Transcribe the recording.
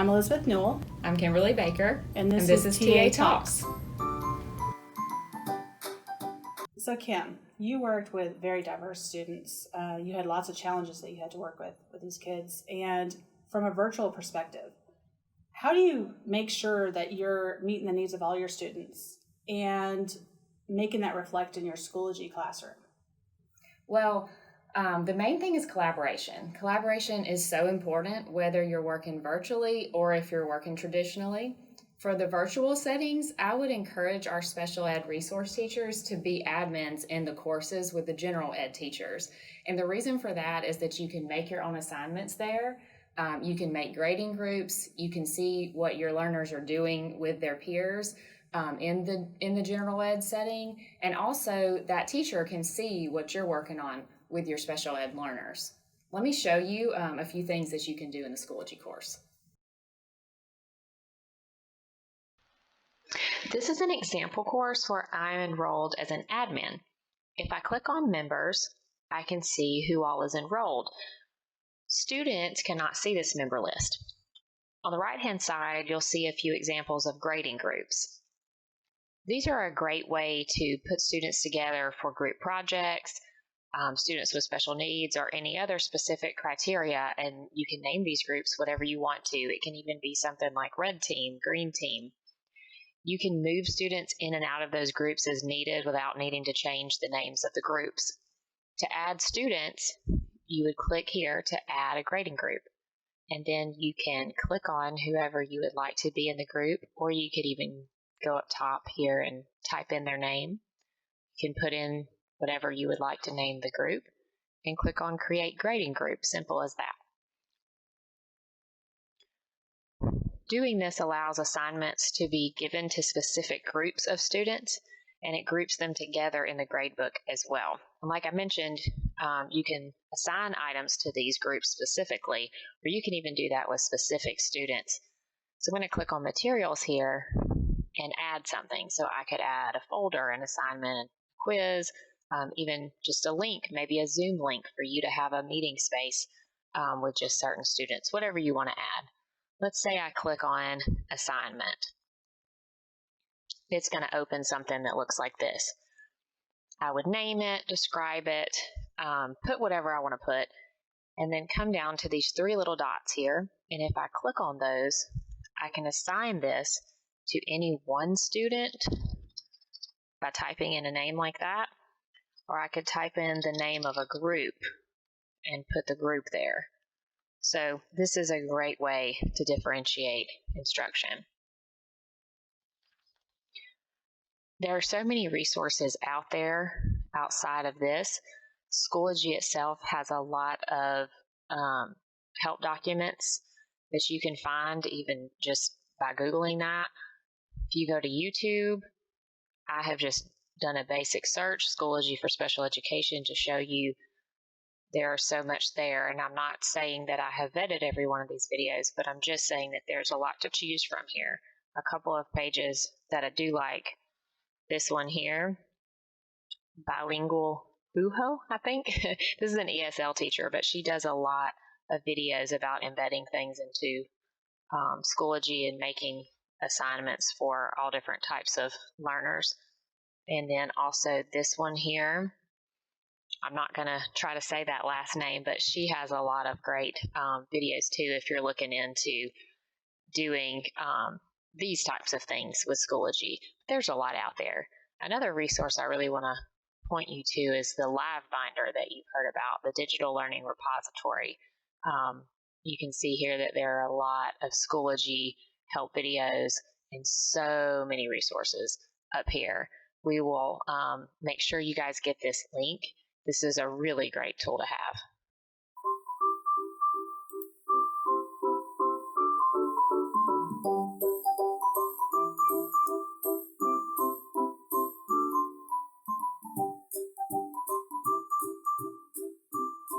I'm Elizabeth Newell. I'm Kimberly Baker. And this is TA Talks. So Kim, you worked with very diverse students. You had lots of challenges that you had to work with these kids. And from a virtual perspective, how do you make sure that you're meeting the needs of all your students and making that reflect in your Schoology classroom? Well, the main thing is collaboration. Collaboration is so important whether you're working virtually or if you're working traditionally. For the virtual settings, I would encourage our special ed resource teachers to be admins in the courses with the general ed teachers. And the reason for that is that you can make your own assignments there. You can make grading groups. You can see what your learners are doing with their peers in the general ed setting. And also that teacher can see what you're working on with your special ed learners. Let me show you a few things that you can do in the Schoology course. This is an example course where I'm enrolled as an admin. If I click on members, I can see who all is enrolled. Students cannot see this member list. On the right-hand side, you'll see a few examples of grading groups. These are a great way to put students together for group projects, students with special needs, or any other specific criteria, and you can name these groups whatever you want to. It can even be something like red team, green team. You can move students in and out of those groups as needed without needing to change the names of the groups. To add students, you would click here to add a grading group, and then you can click on whoever you would like to be in the group, or you could even go up top here and type in their name. You can put in whatever you would like to name the group and click on Create Grading Group. Simple as that. Doing this allows assignments to be given to specific groups of students, and it groups them together in the gradebook as well. And like I mentioned, you can assign items to these groups specifically, or you can even do that with specific students. So I'm going to click on Materials here and add something. So I could add a folder, an assignment, a quiz, even just a link, maybe a Zoom link for you to have a meeting space with just certain students, whatever you want to add. Let's say I click on Assignment. It's going to open something that looks like this. I would name it, describe it, put whatever I want to put, and then come down to these three little dots here. And if I click on those, I can assign this to any one student by typing in a name like that, or I could type in the name of a group and put the group there. So this is a great way to differentiate instruction. There are so many resources out there outside of this. Schoology itself has a lot of help documents that you can find even just by Googling that. If you go to YouTube, I have just done a basic search, Schoology for Special Education, to show you there is so much there. And I'm not saying that I have vetted every one of these videos, but I'm just saying that there's a lot to choose from here. A couple of pages that I do like. This one here, Bilingual Uho, I think. This is an ESL teacher, but she does a lot of videos about embedding things into Schoology and making assignments for all different types of learners. And then also this one here, I'm not going to try to say that last name, but she has a lot of great videos too if you're looking into doing these types of things with Schoology. There's a lot out there. Another resource I really want to point you to is the Live Binder that you've heard about, the Digital Learning Repository. You can see here that there are a lot of Schoology help videos and so many resources up here. We will make sure you guys get this link. This is a really great tool to have.